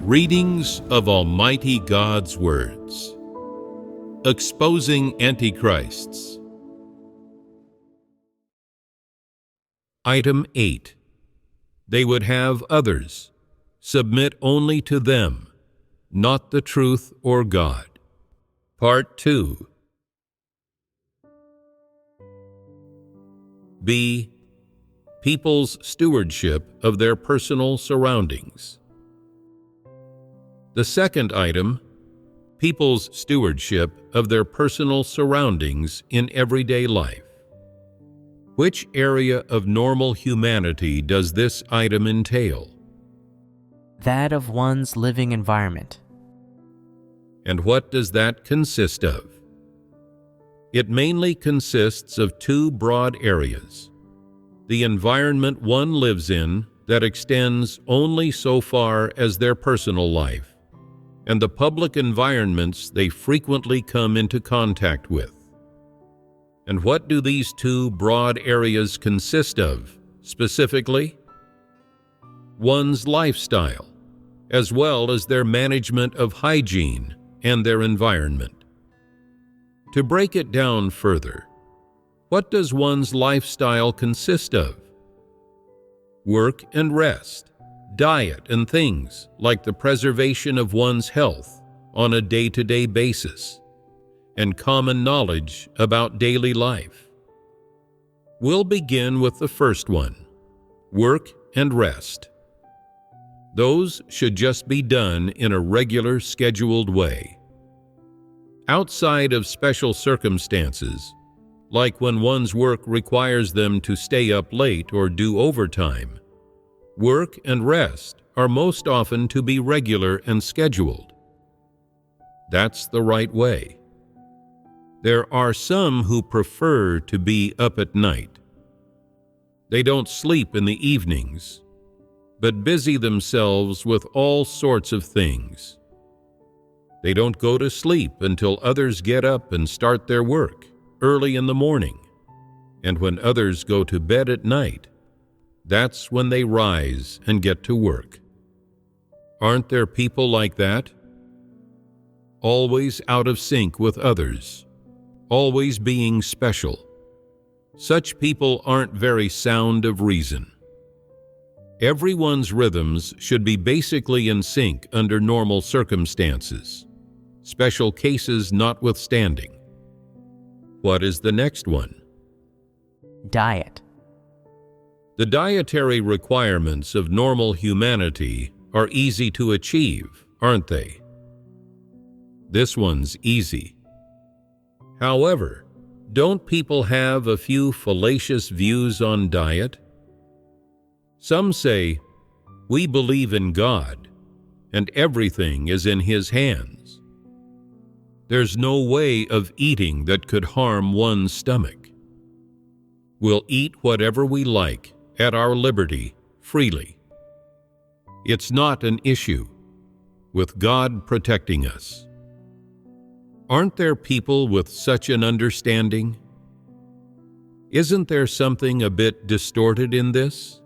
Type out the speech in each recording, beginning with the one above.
Readings of Almighty God's Words. Exposing Antichrists. Item 8. They would have others submit only to them, not the truth or God. Part 2. B. People's stewardship of their personal surroundings. The second item, people's stewardship of their personal surroundings in everyday life. Which area of normal humanity does this item entail? That of one's living environment. And what does that consist of? It mainly consists of two broad areas: the environment one lives in that extends only so far as their personal life, and the public environments they frequently come into contact with. And what do these two broad areas consist of, specifically? One's lifestyle, as well as their management of hygiene and their environment. To break it down further, what does one's lifestyle consist of? Work and rest, diet and things like the preservation of one's health on a day-to-day basis, and common knowledge about daily life. We'll begin with the first one, work and rest. Those should just be done in a regular, scheduled way. Outside of special circumstances, like when one's work requires them to stay up late or do overtime, work and rest are most often to be regular and scheduled. That's the right way. There are some who prefer to be up at night. They don't sleep in the evenings, but busy themselves with all sorts of things. They don't go to sleep until others get up and start their work early in the morning, and when others go to bed at night, that's when they rise and get to work. Aren't there people like that? Always out of sync with others, always being special. Such people aren't very sound of reason. Everyone's rhythms should be basically in sync under normal circumstances, special cases notwithstanding. What is the next one? Diet. The dietary requirements of normal humanity are easy to achieve, aren't they? This one's easy. However, don't people have a few fallacious views on diet? Some say, we believe in God, and everything is in His hands. There's no way of eating that could harm one's stomach. We'll eat whatever we like at our liberty, freely. It's not an issue, with God protecting us. Aren't there people with such an understanding? Isn't there something a bit distorted in this?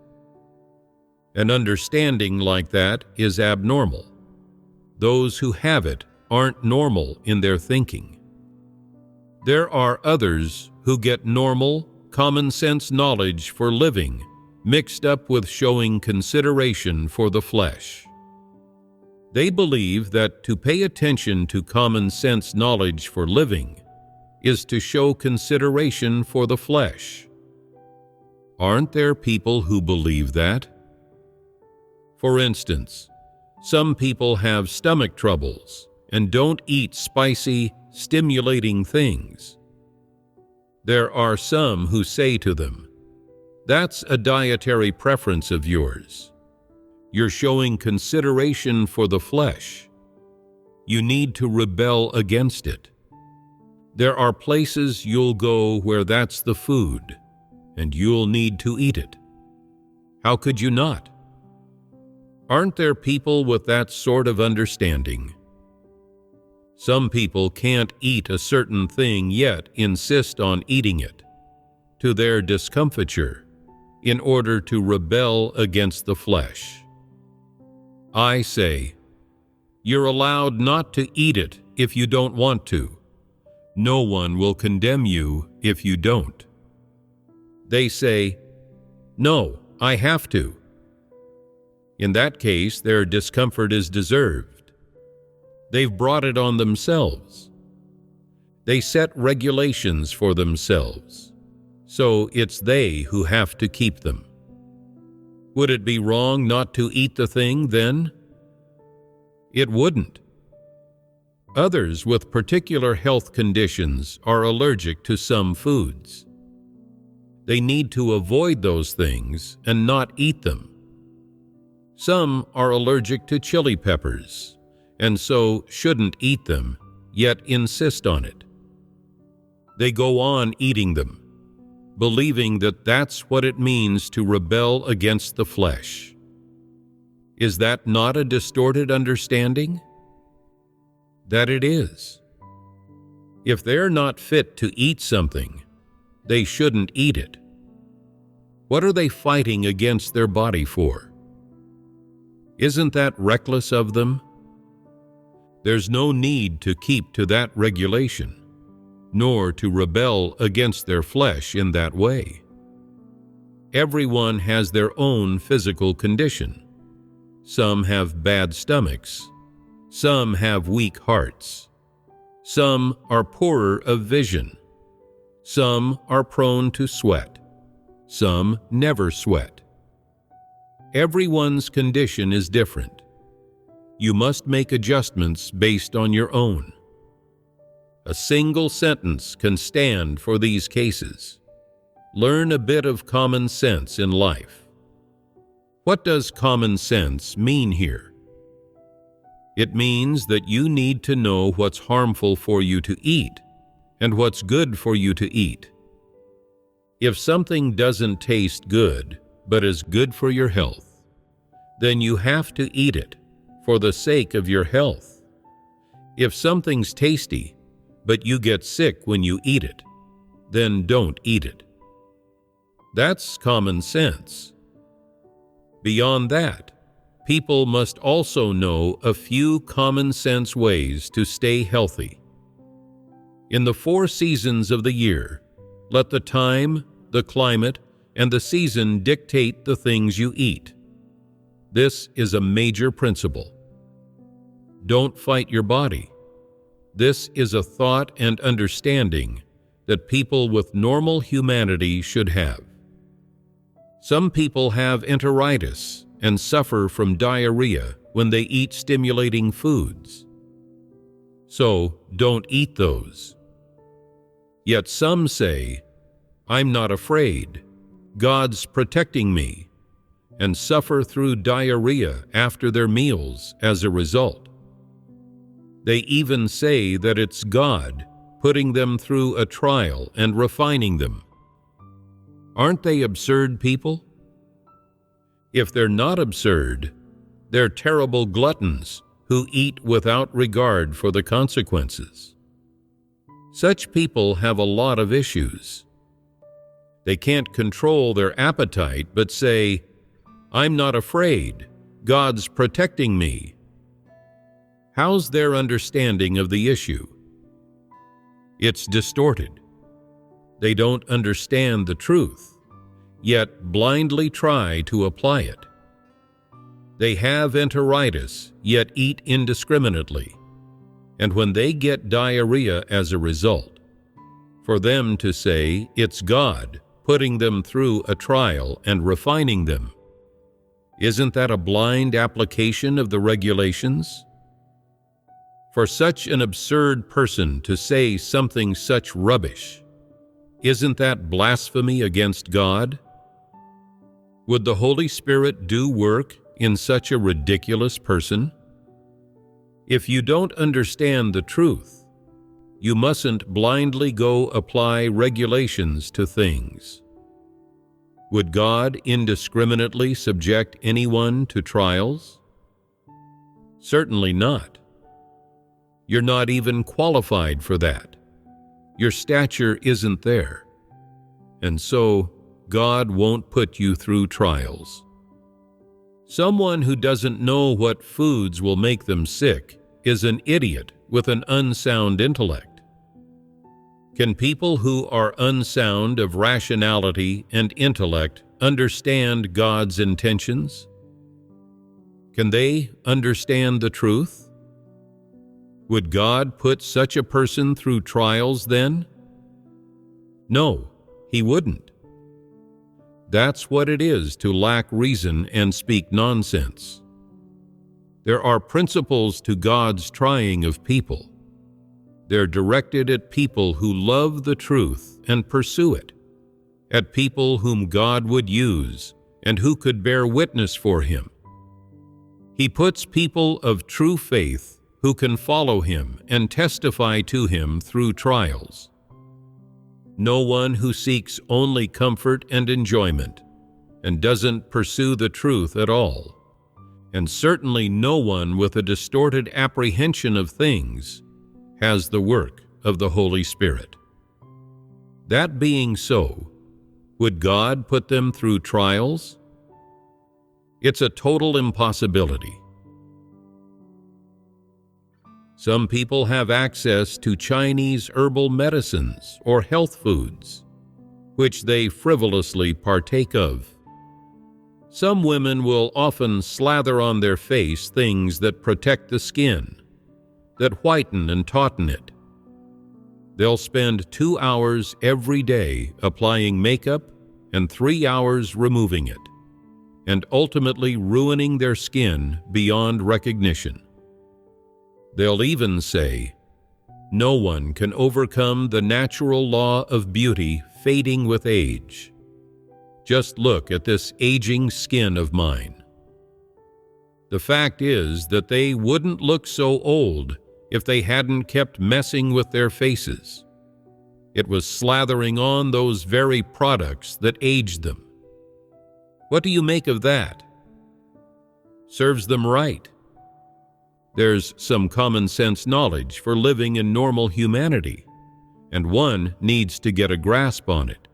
An understanding like that is abnormal. Those who have it aren't normal in their thinking. There are others who get normal, common-sense knowledge for living mixed up with showing consideration for the flesh. They believe that to pay attention to common-sense knowledge for living is to show consideration for the flesh. Aren't there people who believe that? For instance, some people have stomach troubles and don't eat spicy, stimulating things. There are some who say to them, "That's a dietary preference of yours. You're showing consideration for the flesh. You need to rebel against it. There are places you'll go where that's the food, and you'll need to eat it. How could you not?" Aren't there people with that sort of understanding? Some people can't eat a certain thing yet insist on eating it, to their discomfiture, in order to rebel against the flesh. I say, You're allowed not to eat it if you don't want to. No one will condemn you if you don't. They say, "No, I have to." In that case, their discomfort is deserved. They've brought it on themselves. They set regulations for themselves, so it's they who have to keep them. Would it be wrong not to eat the thing then? It wouldn't. Others with particular health conditions are allergic to some foods. They need to avoid those things and not eat them. Some are allergic to chili peppers, and so shouldn't eat them, yet insist on it. They go on eating them, believing that that's what it means to rebel against the flesh. Is that not a distorted understanding? That it is. If they're not fit to eat something, they shouldn't eat it. What are they fighting against their body for? Isn't that reckless of them? There's no need to keep to that regulation, nor to rebel against their flesh in that way. Everyone has their own physical condition. Some have bad stomachs. Some have weak hearts. Some are poorer of vision. Some are prone to sweat. Some never sweat. Everyone's condition is different. You must make adjustments based on your own. A single sentence can stand for these cases. Learn a bit of common sense in life. What does common sense mean here? It means that you need to know what's harmful for you to eat and what's good for you to eat. If something doesn't taste good, but is good for your health, then you have to eat it for the sake of your health. If something's tasty, but you get sick when you eat it, then don't eat it. That's common sense. Beyond that, people must also know a few common sense ways to stay healthy. In the 4 seasons of the year, let the time, the climate, and the season dictate the things you eat. This is a major principle. Don't fight your body. This is a thought and understanding that people with normal humanity should have. Some people have enteritis and suffer from diarrhea when they eat stimulating foods. So don't eat those. Yet some say, "I'm not afraid. God's protecting me," and suffer through diarrhea after their meals as a result. They even say that it's God putting them through a trial and refining them. Aren't they absurd people? If they're not absurd, they're terrible gluttons who eat without regard for the consequences. Such people have a lot of issues. They can't control their appetite but say, "I'm not afraid. God's protecting me." How's their understanding of the issue? It's distorted. They don't understand the truth, yet blindly try to apply it. They have enteritis, yet eat indiscriminately, and when they get diarrhea as a result, for them to say it's God putting them through a trial and refining them, isn't that a blind application of the regulations? For such an absurd person to say something such rubbish, isn't that blasphemy against God? Would the Holy Spirit do work in such a ridiculous person? If you don't understand the truth, you mustn't blindly go apply regulations to things. Would God indiscriminately subject anyone to trials? Certainly not. You're not even qualified for that. Your stature isn't there, and so God won't put you through trials. Someone who doesn't know what foods will make them sick is an idiot with an unsound intellect. Can people who are unsound of rationality and intellect understand God's intentions? Can they understand the truth? Would God put such a person through trials then? No, He wouldn't. That's what it is to lack reason and speak nonsense. There are principles to God's trying of people. They're directed at people who love the truth and pursue it, at people whom God would use and who could bear witness for Him. He puts people of true faith who can follow Him and testify to Him through trials. No one who seeks only comfort and enjoyment and doesn't pursue the truth at all, and certainly no one with a distorted apprehension of things, has the work of the Holy Spirit. That being so, would God put them through trials? It's a total impossibility. Some people have access to Chinese herbal medicines or health foods, which they frivolously partake of. Some women will often slather on their face things that protect the skin, that whiten and tauten it. They'll spend 2 hours every day applying makeup and 3 hours removing it, and ultimately ruining their skin beyond recognition. They'll even say, "No one can overcome the natural law of beauty fading with age. Just look at this aging skin of mine." The fact is that they wouldn't look so old if they hadn't kept messing with their faces. It was slathering on those very products that aged them. What do you make of that? Serves them right. There's some common sense knowledge for living in normal humanity, and one needs to get a grasp on it,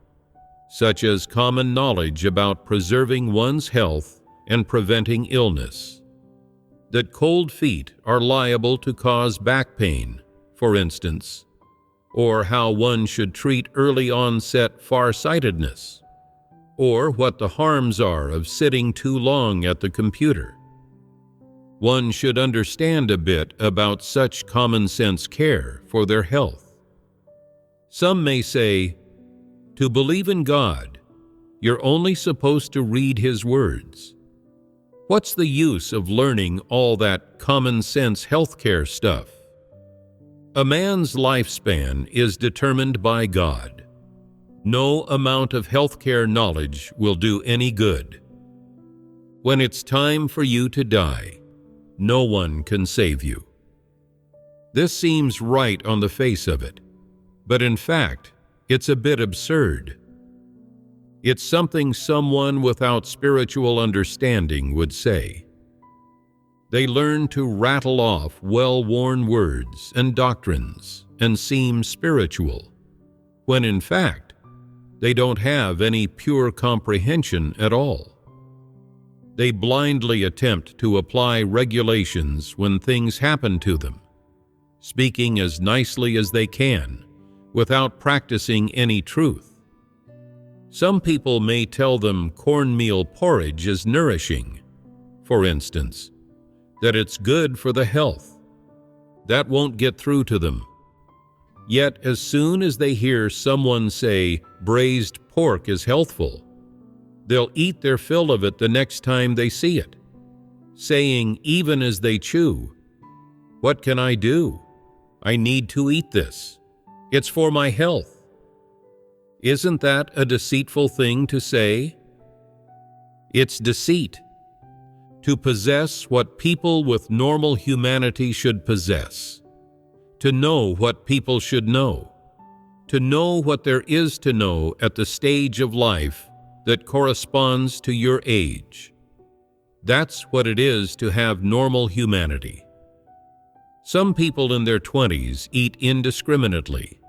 such as common knowledge about preserving one's health and preventing illness. That cold feet are liable to cause back pain, for instance, or how one should treat early onset farsightedness, or what the harms are of sitting too long at the computer. One should understand a bit about such common sense care for their health. Some may say, to believe in God, you're only supposed to read His words. What's the use of learning all that common sense healthcare stuff? A man's lifespan is determined by God. No amount of healthcare knowledge will do any good. When it's time for you to die, no one can save you. This seems right on the face of it, but in fact, it's a bit absurd. It's something someone without spiritual understanding would say. They learn to rattle off well-worn words and doctrines and seem spiritual, when in fact, they don't have any pure comprehension at all. They blindly attempt to apply regulations when things happen to them, speaking as nicely as they can, without practicing any truth. Some people may tell them cornmeal porridge is nourishing, for instance, that it's good for the health. That won't get through to them. Yet as soon as they hear someone say braised pork is healthful, they'll eat their fill of it the next time they see it, saying even as they chew, "What can I do? I need to eat this. It's for my health." Isn't that a deceitful thing to say? It's deceit. To possess what people with normal humanity should possess, to know what people should know, to know what there is to know at the stage of life that corresponds to your age. That's what it is to have normal humanity. Some people in their 20s eat indiscriminately.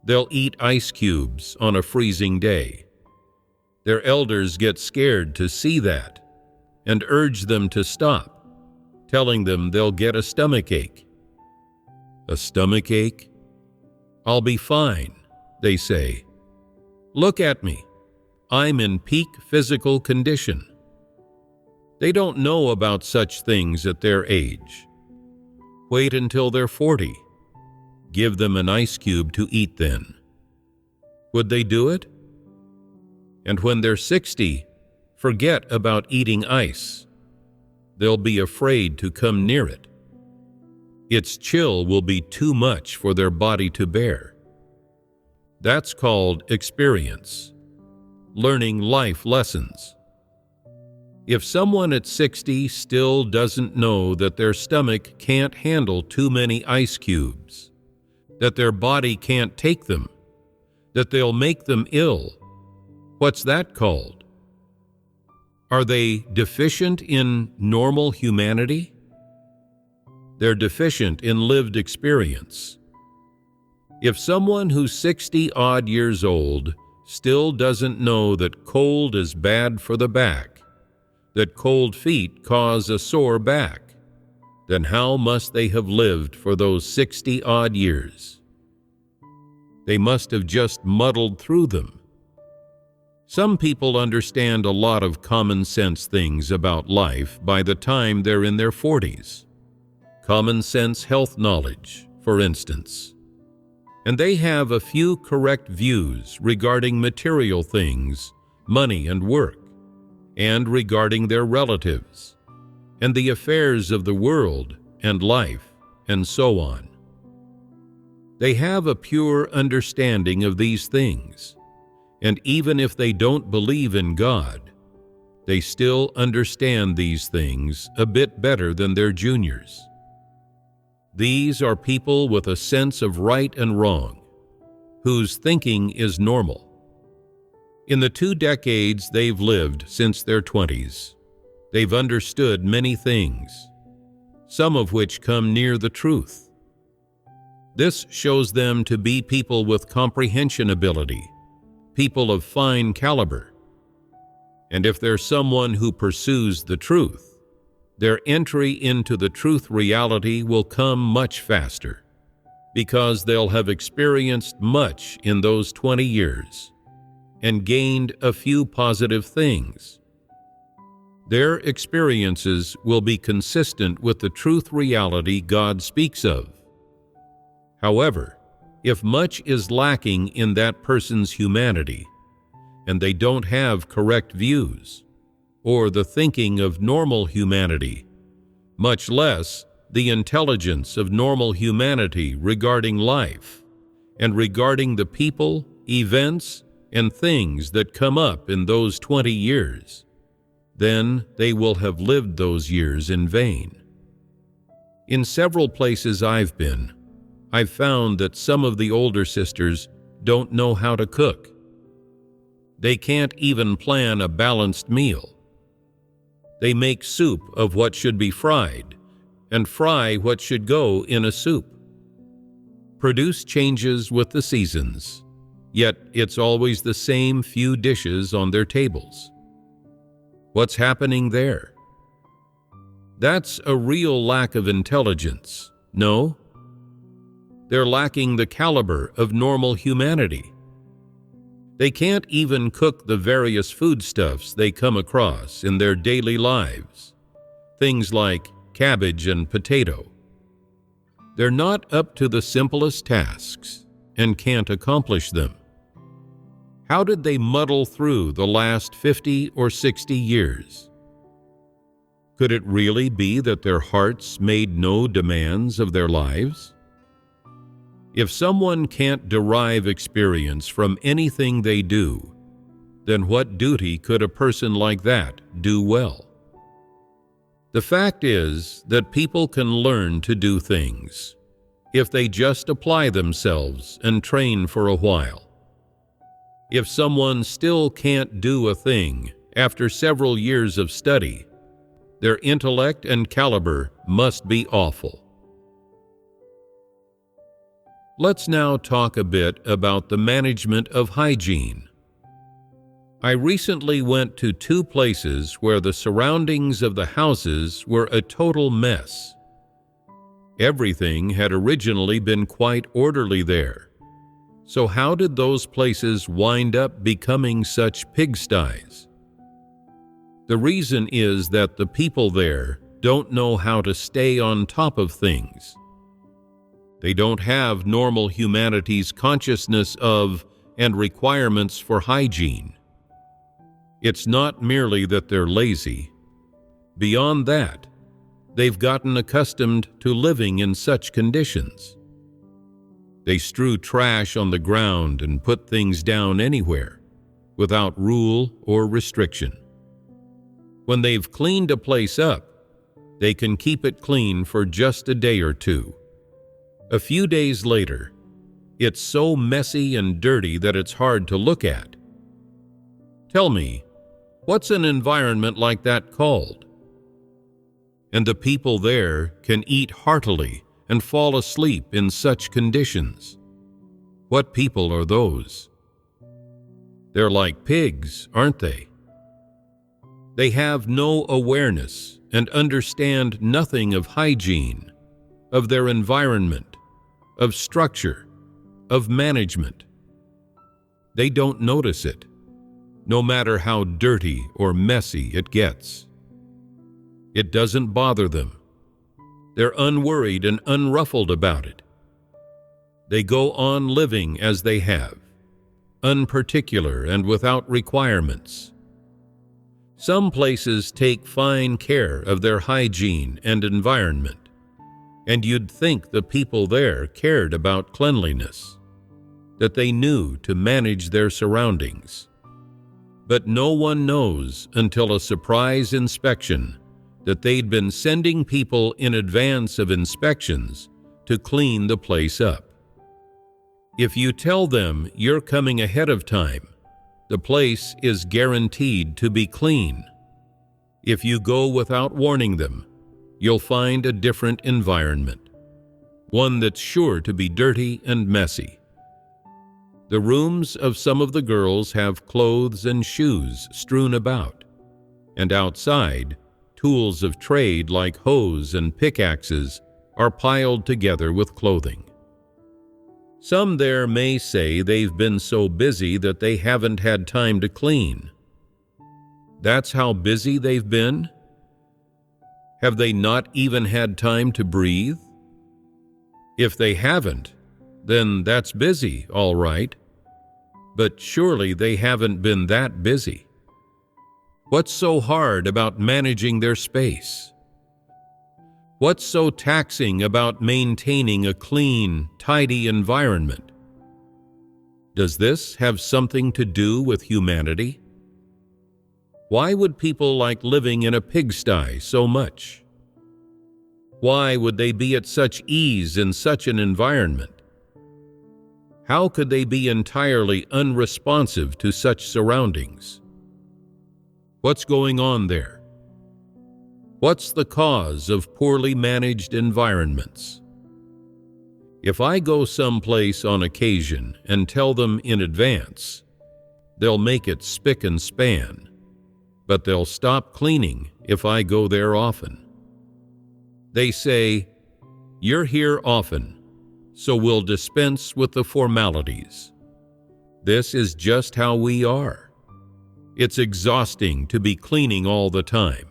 They'll eat ice cubes on a freezing day. Their elders get scared to see that. and urge them to stop, telling them they'll get a stomachache. A stomachache? I'll be fine, they say. Look at me. I'm in peak physical condition. They don't know about such things at their age. Wait until they're 40. Give them an ice cube to eat then. Would they do it? And when they're 60, forget about eating ice. They'll be afraid to come near it. Its chill will be too much for their body to bear. That's called experience, learning life lessons. If someone at 60 still doesn't know that their stomach can't handle too many ice cubes, that their body can't take them, that they'll make them ill, what's that called? Are they deficient in normal humanity? They're deficient in lived experience. If someone who's 60-odd years old still doesn't know that cold is bad for the back, that cold feet cause a sore back, then how must they have lived for those 60-odd years? They must have just muddled through them. Some people understand a lot of common sense things about life by the time they're in their 40s. Common sense health knowledge, for instance. And they have a few correct views regarding material things, money and work, and regarding their relatives, and the affairs of the world and life, and so on. They have a pure understanding of these things, and even if they don't believe in God, they still understand these things a bit better than their juniors. These are people with a sense of right and wrong, whose thinking is normal. In the 2 decades they've lived since their 20s, they've understood many things, some of which come near the truth. This shows them to be people with comprehension ability, people of fine caliber. And if they're someone who pursues the truth, their entry into the truth reality will come much faster, because they'll have experienced much in those 20 years and gained a few positive things. Their experiences will be consistent with the truth reality God speaks of. However, if much is lacking in that person's humanity, and they don't have correct views, or the thinking of normal humanity, much less the intelligence of normal humanity regarding life, and regarding the people, events, and things that come up in those 20 years, then they will have lived those years in vain. In several places I've been, I've found that some of the older sisters don't know how to cook. They can't even plan a balanced meal. They make soup of what should be fried, and fry what should go in a soup. Produce changes with the seasons, yet it's always the same few dishes on their tables. What's happening there? That's a real lack of intelligence, no? They're lacking the caliber of normal humanity. They can't even cook the various foodstuffs they come across in their daily lives, things like cabbage and potato. They're not up to the simplest tasks and can't accomplish them. How did they muddle through the last 50 or 60 years? Could it really be that their hearts made no demands of their lives? If someone can't derive experience from anything they do, then what duty could a person like that do well? The fact is that people can learn to do things if they just apply themselves and train for a while. If someone still can't do a thing after several years of study, their intellect and caliber must be awful. Let's now talk a bit about the management of hygiene. I recently went to 2 places where the surroundings of the houses were a total mess. Everything had originally been quite orderly there. So how did those places wind up becoming such pigsties? The reason is that the people there don't know how to stay on top of things. They don't have normal humanity's consciousness of and requirements for hygiene. It's not merely that they're lazy. Beyond that, they've gotten accustomed to living in such conditions. They strew trash on the ground and put things down anywhere, without rule or restriction. When they've cleaned a place up, they can keep it clean for just a day or two. A few days later, it's so messy and dirty that it's hard to look at. Tell me, what's an environment like that called? And the people there can eat heartily and fall asleep in such conditions. What people are those? They're like pigs, aren't they? They have no awareness and understand nothing of hygiene, of their environment, of structure, of management. They don't notice it, no matter how dirty or messy it gets. It doesn't bother them. They're unworried and unruffled about it. They go on living as they have, unparticular and without requirements. Some places take fine care of their hygiene and environment, and you'd think the people there cared about cleanliness, that they knew to manage their surroundings. But no one knows until a surprise inspection that they'd been sending people in advance of inspections to clean the place up. If you tell them you're coming ahead of time, the place is guaranteed to be clean. If you go without warning them, you'll find a different environment, one that's sure to be dirty and messy. The rooms of some of the girls have clothes and shoes strewn about, and outside, tools of trade like hoes and pickaxes are piled together with clothing. Some there may say they've been so busy that they haven't had time to clean. That's how busy they've been? Have they not even had time to breathe? If they haven't, then that's busy, all right. But surely they haven't been that busy. What's so hard about managing their space? What's so taxing about maintaining a clean, tidy environment? Does this have something to do with humanity? Why would people like living in a pigsty so much? Why would they be at such ease in such an environment? How could they be entirely unresponsive to such surroundings? What's going on there? What's the cause of poorly managed environments? If I go someplace on occasion and tell them in advance, they'll make it spick and span, but they'll stop cleaning if I go there often. They say, "You're here often, so we'll dispense with the formalities." This is just how we are. It's exhausting to be cleaning all the time.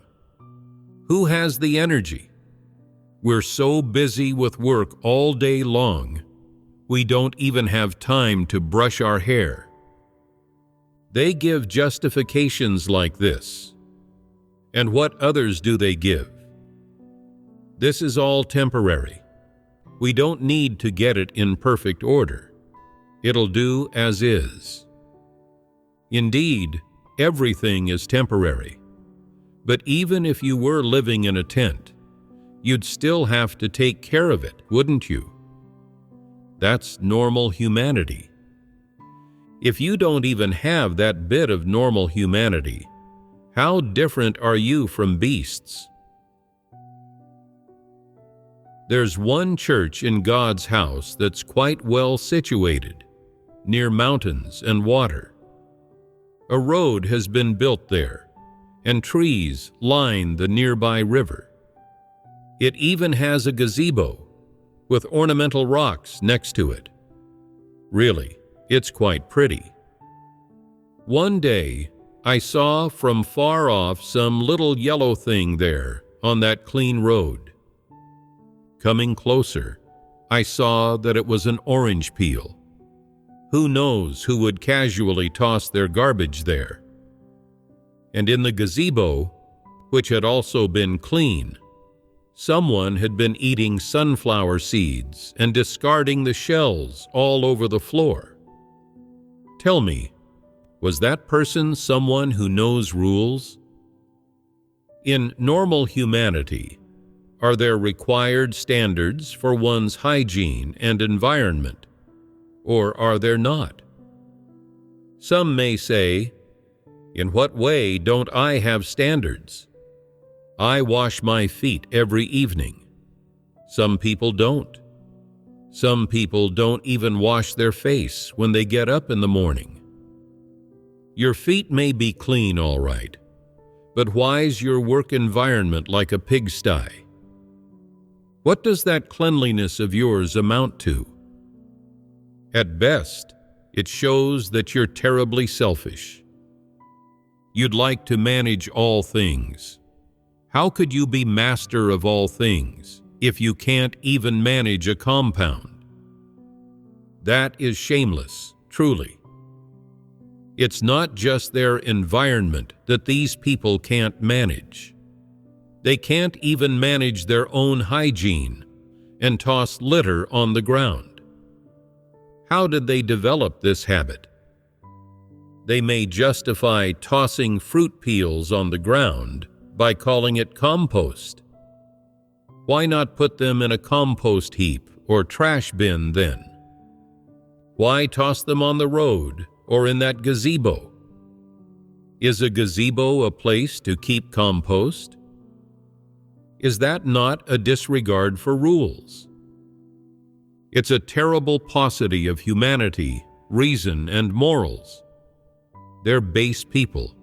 Who has the energy? We're so busy with work all day long, we don't even have time to brush our hair. They give justifications like this. And what others do they give? This is all temporary. We don't need to get it in perfect order. It'll do as is. Indeed, everything is temporary. But even if you were living in a tent, you'd still have to take care of it, wouldn't you? That's normal humanity. If you don't even have that bit of normal humanity, how different are you from beasts? There's one church in God's house that's quite well situated, near mountains and water. A road has been built there, and trees line the nearby river. It even has a gazebo with ornamental rocks next to it. Really, it's quite pretty. One day, I saw from far off some little yellow thing there on that clean road. Coming closer, I saw that it was an orange peel. Who knows who would casually toss their garbage there? And in the gazebo, which had also been clean, someone had been eating sunflower seeds and discarding the shells all over the floor. Tell me, was that person someone who knows rules? In normal humanity, are there required standards for one's hygiene and environment, or are there not? Some may say, "In what way don't I have standards? I wash my feet every evening." Some people don't. Some people don't even wash their face when they get up in the morning. Your feet may be clean, all right, but why's your work environment like a pigsty? What does that cleanliness of yours amount to? At best, it shows that you're terribly selfish. You'd like to manage all things. How could you be master of all things if you can't even manage a compound? That is shameless, truly. It's not just their environment that these people can't manage. They can't even manage their own hygiene and toss litter on the ground. How did they develop this habit? They may justify tossing fruit peels on the ground by calling it compost. Why not put them in a compost heap or trash bin then? Why toss them on the road or in that gazebo? Is a gazebo a place to keep compost? Is that not a disregard for rules? It's a terrible paucity of humanity, reason, and morals. They're base people.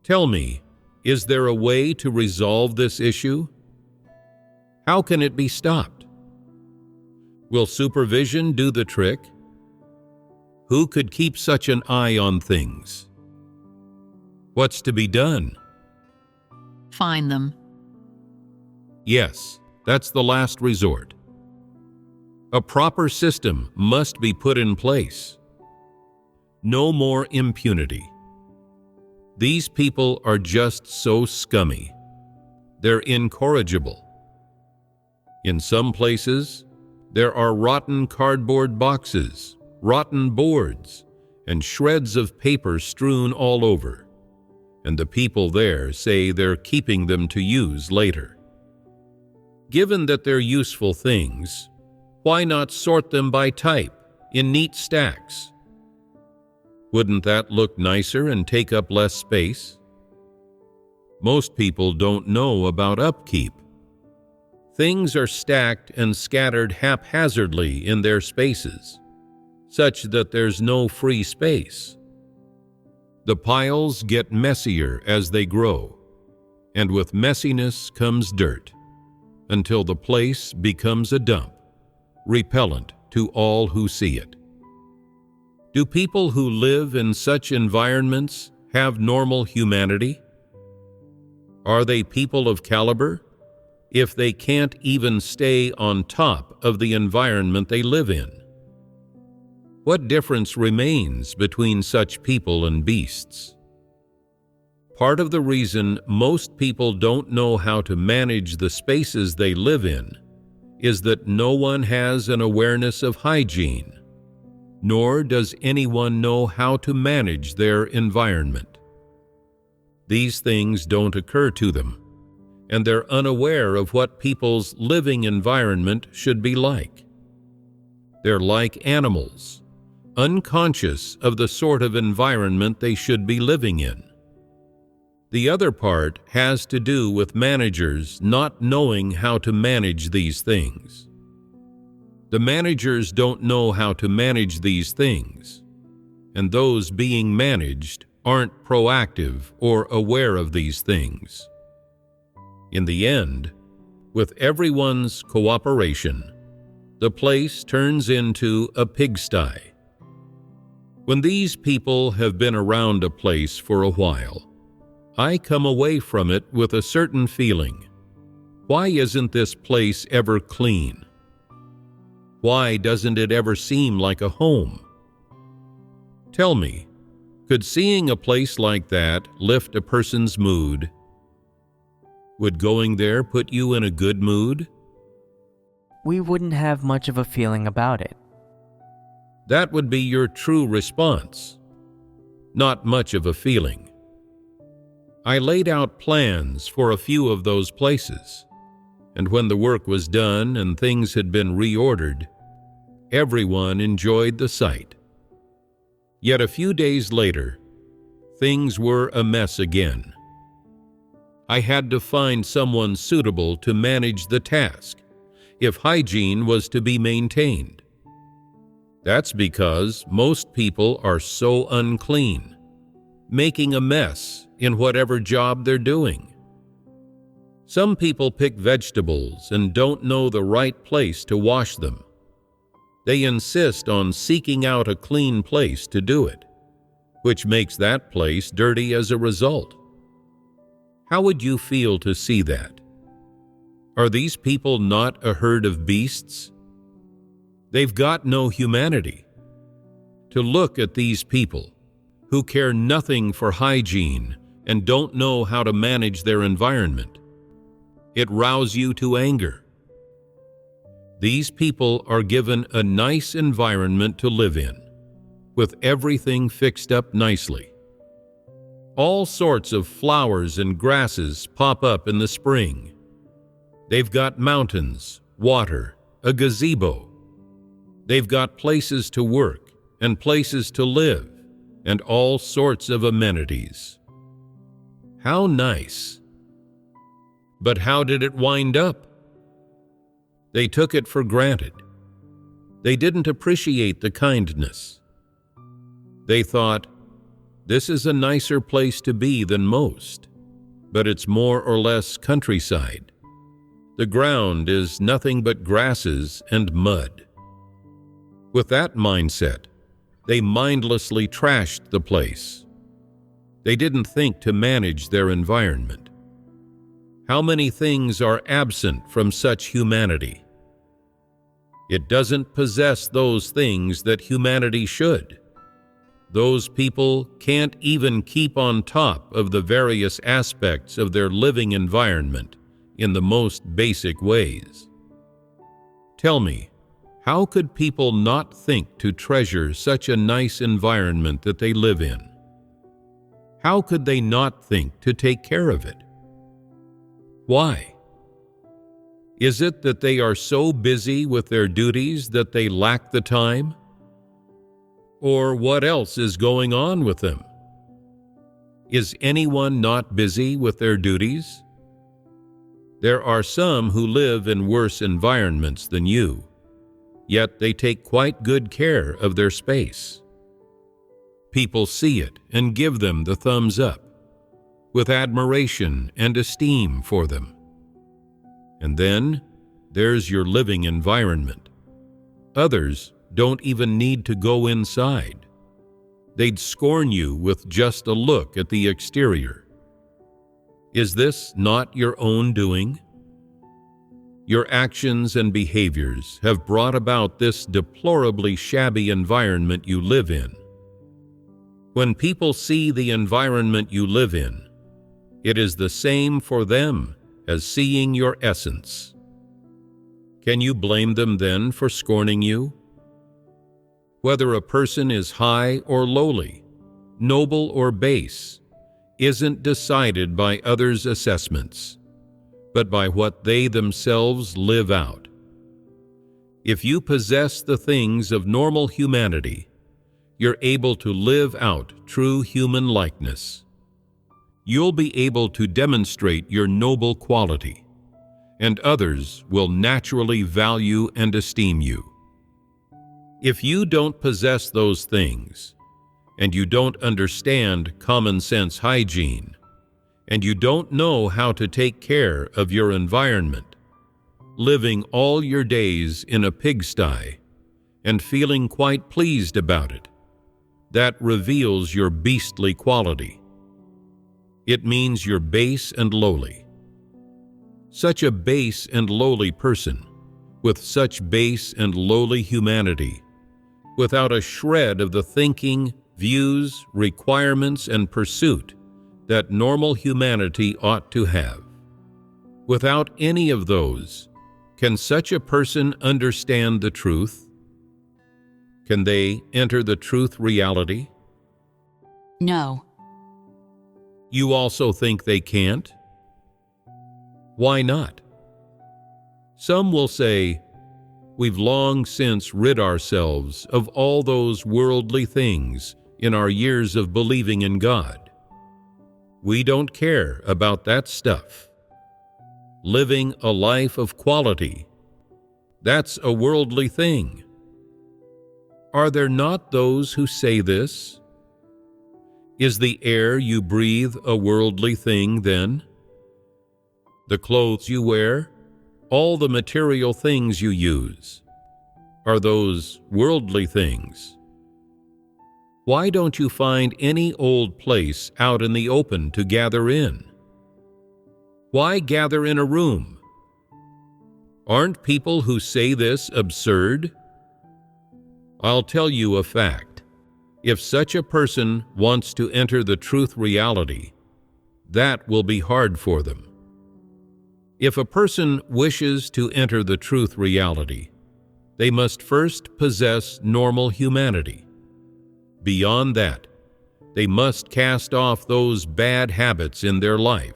Tell me, is there a way to resolve this issue? How can it be stopped? Will supervision do the trick? Who could keep such an eye on things? What's to be done? Fine them. Yes, that's the last resort. A proper system must be put in place. No more impunity. These people are just so scummy. They're incorrigible. In some places, there are rotten cardboard boxes, rotten boards, and shreds of paper strewn all over, and the people there say they're keeping them to use later. Given that they're useful things, why not sort them by type in neat stacks? Wouldn't that look nicer and take up less space? Most people don't know about upkeep. Things are stacked and scattered haphazardly in their spaces, such that there's no free space. The piles get messier as they grow, and with messiness comes dirt, until the place becomes a dump, repellent to all who see it. Do people who live in such environments have normal humanity? Are they people of caliber if they can't even stay on top of the environment they live in? What difference remains between such people and beasts? Part of the reason most people don't know how to manage the spaces they live in is that no one has an awareness of hygiene, nor does anyone know how to manage their environment. These things don't occur to them, and they're unaware of what people's living environment should be like. They're like animals, unconscious of the sort of environment they should be living in. The other part has to do with managers not knowing how to manage these things. The managers don't know how to manage these things. and those being managed aren't proactive or aware of these things. In the end, with everyone's cooperation, the place turns into a pigsty. When these people have been around a place for a while, I come away from it with a certain feeling. Why isn't this place ever clean? Why doesn't it ever seem like a home? Tell me, could seeing a place like that lift a person's mood? Would going there put you in a good mood? We wouldn't have much of a feeling about it. That would be your true response. Not much of a feeling. I laid out plans for a few of those places, and when the work was done and things had been reordered, everyone enjoyed the sight. Yet a few days later, things were a mess again. I had to find someone suitable to manage the task if hygiene was to be maintained. That's because most people are so unclean, making a mess in whatever job they're doing. Some people pick vegetables and don't know the right place to wash them. They insist on seeking out a clean place to do it, which makes that place dirty as a result. How would you feel to see that? Are these people not a herd of beasts? They've got no humanity. To look at these people who care nothing for hygiene and don't know how to manage their environment, it rouses you to anger. These people are given a nice environment to live in, with everything fixed up nicely. All sorts of flowers and grasses pop up in the spring. They've got mountains, water, a gazebo. They've got places to work and places to live, and all sorts of amenities. How nice. But how did it wind up? They took it for granted. They didn't appreciate the kindness. They thought, this is a nicer place to be than most, but it's more or less countryside. The ground is nothing but grasses and mud. With that mindset, they mindlessly trashed the place. They didn't think to manage their environment. How many things are absent from such humanity? It doesn't possess those things that humanity should. Those people can't even keep on top of the various aspects of their living environment in the most basic ways. Tell me, how could people not think to treasure such a nice environment that they live in? How could they not think to take care of it? Why? Is it that they are so busy with their duties that they lack the time? Or what else is going on with them? Is anyone not busy with their duties? There are some who live in worse environments than you, yet they take quite good care of their space. People see it and give them the thumbs up, with admiration and esteem for them. And then there's your living environment. Others don't even need to go inside. They'd scorn you with just a look at the exterior. Is this not your own doing? Your actions and behaviors have brought about this deplorably shabby environment you live in. When people see the environment you live in, it is the same for them as seeing your essence. Can you blame them then for scorning you? Whether a person is high or lowly, noble or base, isn't decided by others' assessments, but by what they themselves live out. If you possess the things of normal humanity, you're able to live out true human likeness. You'll be able to demonstrate your noble quality, and others will naturally value and esteem you. If you don't possess those things, and you don't understand common sense hygiene, and you don't know how to take care of your environment, living all your days in a pigsty and feeling quite pleased about it, that reveals your beastly quality. It means you're base and lowly. Such a base and lowly person, with such base and lowly humanity, without a shred of the thinking, views, requirements, and pursuit that normal humanity ought to have. Without any of those, can such a person understand the truth? Can they enter the truth reality? No. You also think they can't? Why not? Some will say, we've long since rid ourselves of all those worldly things in our years of believing in God. We don't care about that stuff. Living a life of quality, that's a worldly thing. Are there not those who say this? Is the air you breathe a worldly thing then? The clothes you wear, all the material things you use, are those worldly things? Why don't you find any old place out in the open to gather in? Why gather in a room? Aren't people who say this absurd? I'll tell you a fact. If such a person wants to enter the truth reality, that will be hard for them. If a person wishes to enter the truth reality, they must first possess normal humanity. Beyond that, they must cast off those bad habits in their life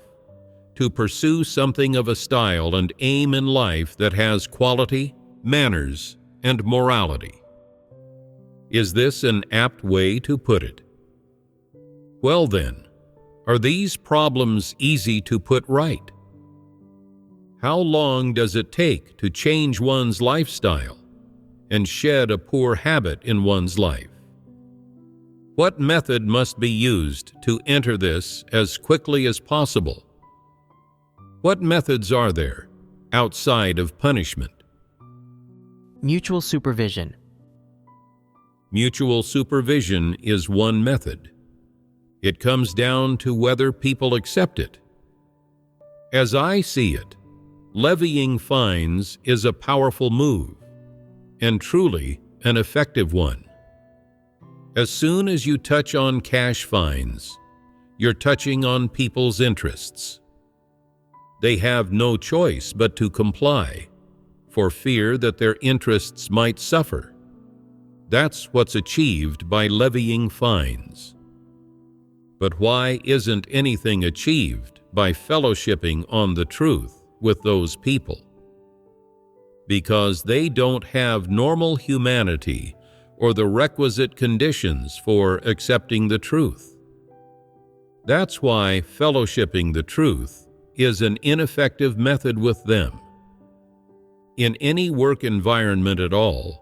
to pursue something of a style and aim in life that has quality, manners, and morality. Is this an apt way to put it? Well then, are these problems easy to put right? How long does it take to change one's lifestyle and shed a poor habit in one's life? What method must be used to enter this as quickly as possible? What methods are there outside of punishment? Mutual supervision. Mutual supervision is one method. It comes down to whether people accept it. As I see it, levying fines is a powerful move, and truly an effective one. As soon as you touch on cash fines, you're touching on people's interests. They have no choice but to comply, for fear that their interests might suffer. That's what's achieved by levying fines. But why isn't anything achieved by fellowshipping on the truth with those people? Because they don't have normal humanity or the requisite conditions for accepting the truth. That's why fellowshipping the truth is an ineffective method with them. In any work environment at all,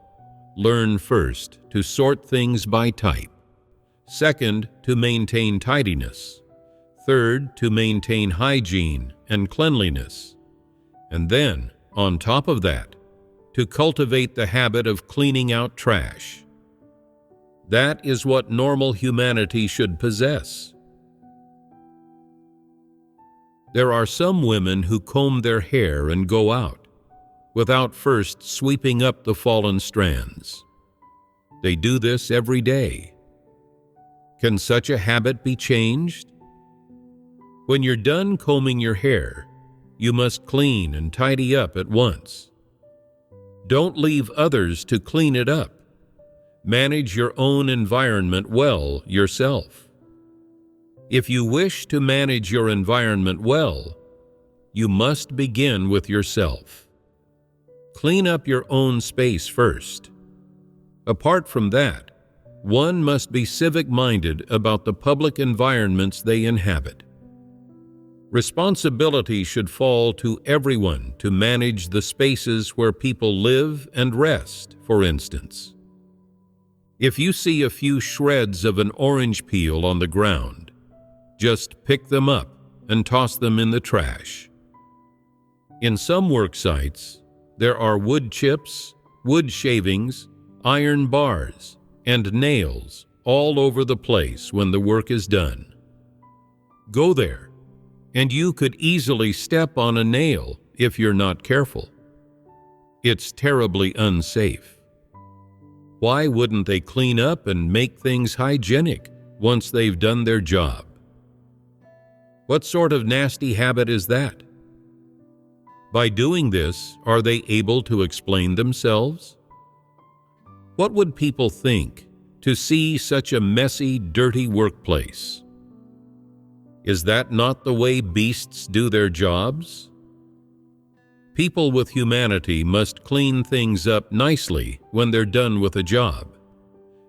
learn first to sort things by type. Second, to maintain tidiness. Third, to maintain hygiene and cleanliness. And then, on top of that, to cultivate the habit of cleaning out trash. That is what normal humanity should possess. There are some women who comb their hair and go out without first sweeping up the fallen strands. They do this every day. Can such a habit be changed? When you're done combing your hair, you must clean and tidy up at once. Don't leave others to clean it up. Manage your own environment well yourself. If you wish to manage your environment well, you must begin with yourself. Clean up your own space first. Apart from that, one must be civic-minded about the public environments they inhabit. Responsibility should fall to everyone to manage the spaces where people live and rest, for instance. If you see a few shreds of an orange peel on the ground, just pick them up and toss them in the trash. In some work sites, there are wood chips, wood shavings, iron bars, and nails all over the place when the work is done. Go there, and you could easily step on a nail if you're not careful. It's terribly unsafe. Why wouldn't they clean up and make things hygienic once they've done their job? What sort of nasty habit is that? By doing this, are they able to explain themselves? What would people think to see such a messy, dirty workplace? Is that not the way beasts do their jobs? People with humanity must clean things up nicely when they're done with a job,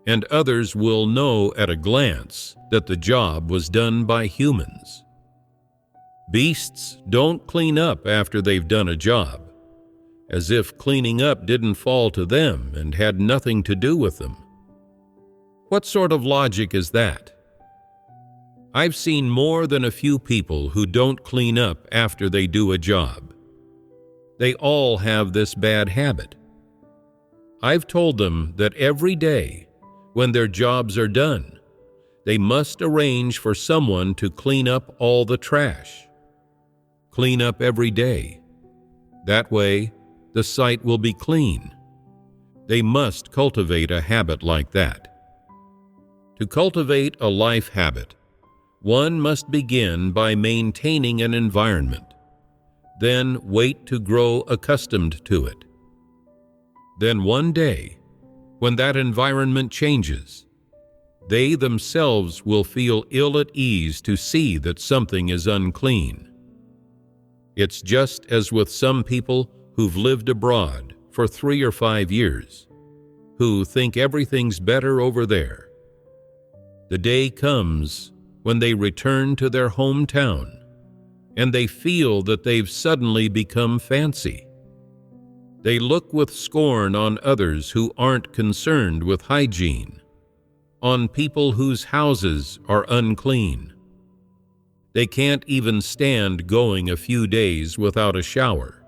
and others will know at a glance that the job was done by humans. Beasts don't clean up after they've done a job, as if cleaning up didn't fall to them and had nothing to do with them. What sort of logic is that? I've seen more than a few people who don't clean up after they do a job. They all have this bad habit. I've told them that every day, when their jobs are done, they must arrange for someone to clean up all the trash. Clean up every day. That way, the site will be clean. They must cultivate a habit like that. To cultivate a life habit, one must begin by maintaining an environment, then wait to grow accustomed to it. Then one day, when that environment changes, they themselves will feel ill at ease to see that something is unclean. It's just as with some people who've lived abroad for 3 or 5 years, who think everything's better over there. The day comes when they return to their hometown, and they feel that they've suddenly become fancy. They look with scorn on others who aren't concerned with hygiene, on people whose houses are unclean. They can't even stand going a few days without a shower.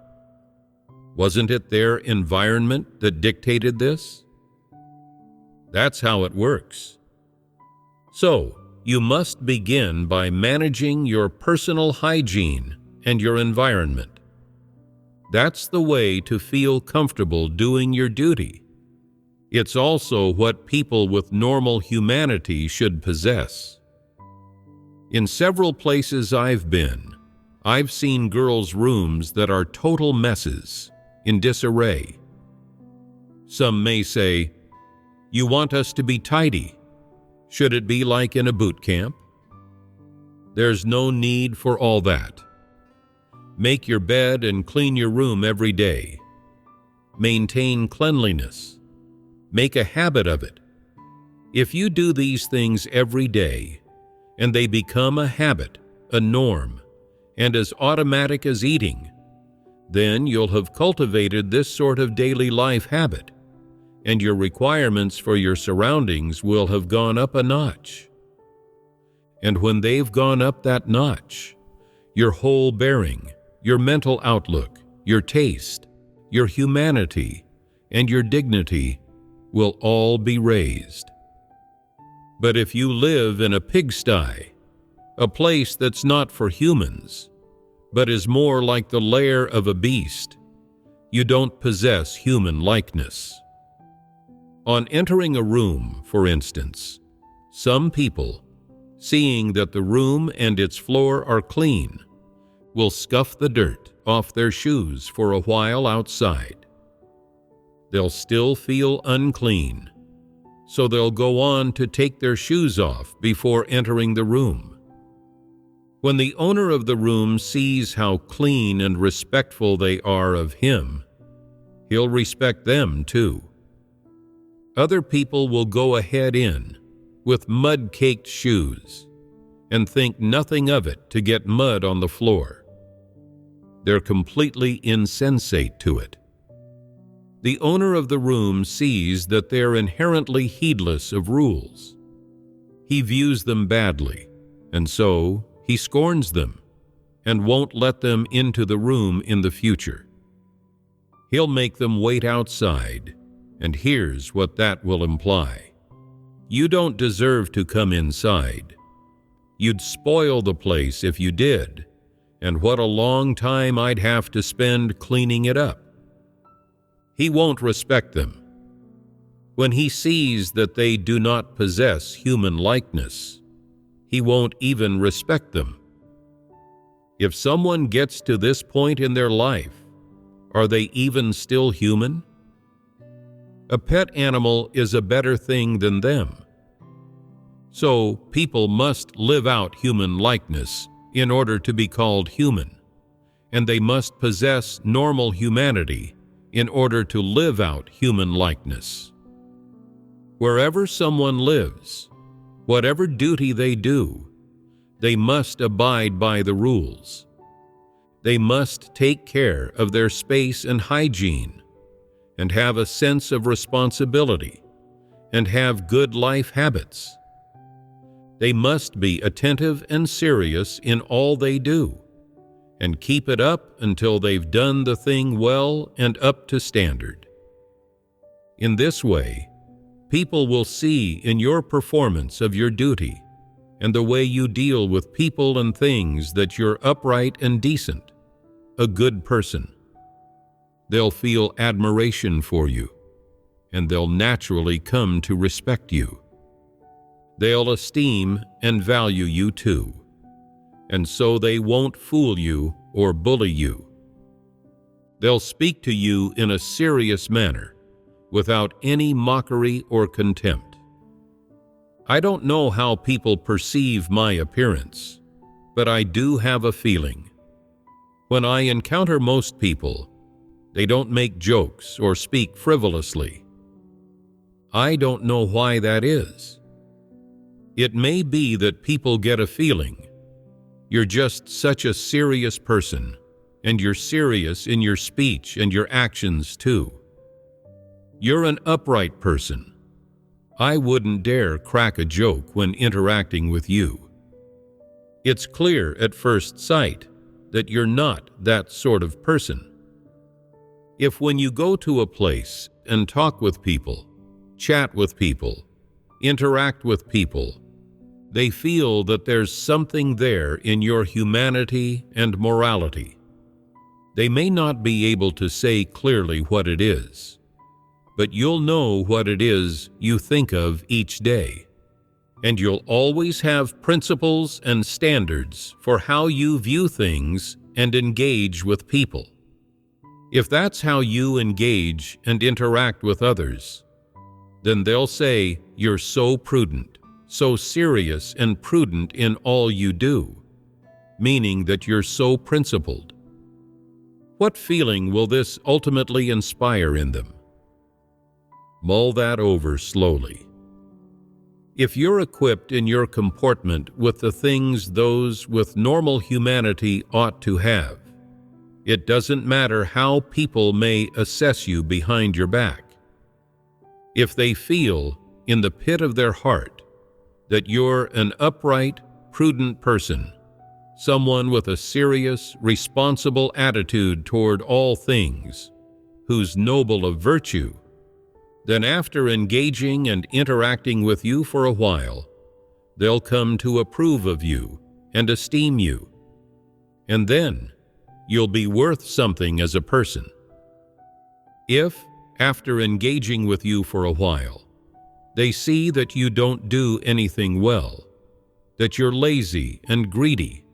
Wasn't it their environment that dictated this? That's how it works. So, you must begin by managing your personal hygiene and your environment. That's the way to feel comfortable doing your duty. It's also what people with normal humanity should possess. In several places I've been, I've seen girls' rooms that are total messes, in disarray. Some may say, "You want us to be tidy. Should it be like in a boot camp?" There's no need for all that. Make your bed and clean your room every day. Maintain cleanliness. Make a habit of it. If you do these things every day, and they become a habit, a norm, and as automatic as eating, then you'll have cultivated this sort of daily life habit, and your requirements for your surroundings will have gone up a notch. And when they've gone up that notch, your whole bearing, your mental outlook, your taste, your humanity, and your dignity will all be raised. But if you live in a pigsty, a place that's not for humans, but is more like the lair of a beast, you don't possess human likeness. On entering a room, for instance, some people, seeing that the room and its floor are clean, will scuff the dirt off their shoes for a while outside. They'll still feel unclean, so they'll go on to take their shoes off before entering the room. When the owner of the room sees how clean and respectful they are of him, he'll respect them too. Other people will go ahead in with mud-caked shoes and think nothing of it to get mud on the floor. They're completely insensate to it. The owner of the room sees that they're inherently heedless of rules. He views them badly, and so he scorns them and won't let them into the room in the future. He'll make them wait outside, and here's what that will imply. You don't deserve to come inside. You'd spoil the place if you did, and what a long time I'd have to spend cleaning it up. He won't respect them. When he sees that they do not possess human likeness, he won't even respect them. If someone gets to this point in their life, are they even still human? A pet animal is a better thing than them. So people must live out human likeness in order to be called human, and they must possess normal humanity in order to live out human likeness. Wherever someone lives, whatever duty they do, they must abide by the rules. They must take care of their space and hygiene, and have a sense of responsibility, and have good life habits. They must be attentive and serious in all they do, and keep it up until they've done the thing well and up to standard. In this way, people will see in your performance of your duty and the way you deal with people and things that you're upright and decent, a good person. They'll feel admiration for you, and they'll naturally come to respect you. They'll esteem and value you too, and so they won't fool you or bully you. They'll speak to you in a serious manner, without any mockery or contempt. I don't know how people perceive my appearance, but I do have a feeling. When I encounter most people, they don't make jokes or speak frivolously. I don't know why that is. It may be that people get a feeling you're just such a serious person, and you're serious in your speech and your actions too. You're an upright person. I wouldn't dare crack a joke when interacting with you. It's clear at first sight that you're not that sort of person. If when you go to a place and talk with people, chat with people, interact with people, they feel that there's something there in your humanity and morality. They may not be able to say clearly what it is, but you'll know what it is you think of each day, and you'll always have principles and standards for how you view things and engage with people. If that's how you engage and interact with others, then they'll say you're so prudent, so serious and prudent in all you do, meaning that you're so principled. What feeling will this ultimately inspire in them? Mull that over slowly. If you're equipped in your comportment with the things those with normal humanity ought to have, it doesn't matter how people may assess you behind your back. If they feel in the pit of their heart that you're an upright, prudent person, someone with a serious, responsible attitude toward all things, who's noble of virtue, then after engaging and interacting with you for a while, they'll come to approve of you and esteem you. And then you'll be worth something as a person. If, after engaging with you for a while, they see that you don't do anything well, that you're lazy and greedy,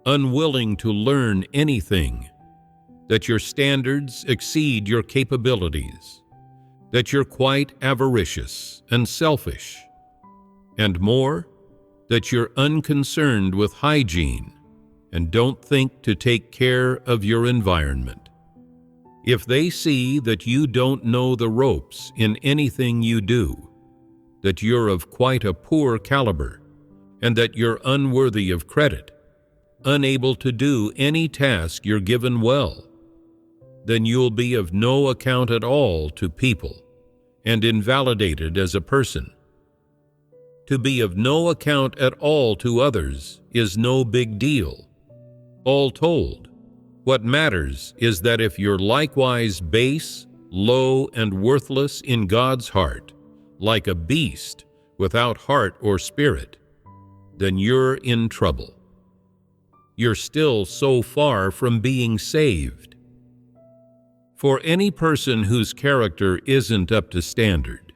unwilling to learn anything, that your standards exceed your capabilities, that you're quite avaricious and selfish, and more, that you're unconcerned with hygiene and don't think to take care of your environment. If they see that you don't know the ropes in anything you do, that you're of quite a poor caliber, and that you're unworthy of credit, unable to do any task you're given well, then you'll be of no account at all to people and invalidated as a person. To be of no account at all to others is no big deal. All told, what matters is that if you're likewise base, low, and worthless in God's heart, like a beast without heart or spirit, then you're in trouble. You're still so far from being saved. For any person whose character isn't up to standard,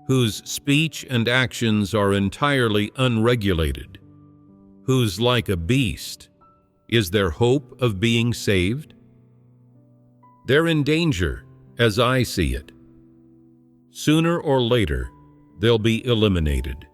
whose speech and actions are entirely unregulated, who's like a beast, is there hope of being saved? They're in danger, as I see it. Sooner or later, they'll be eliminated.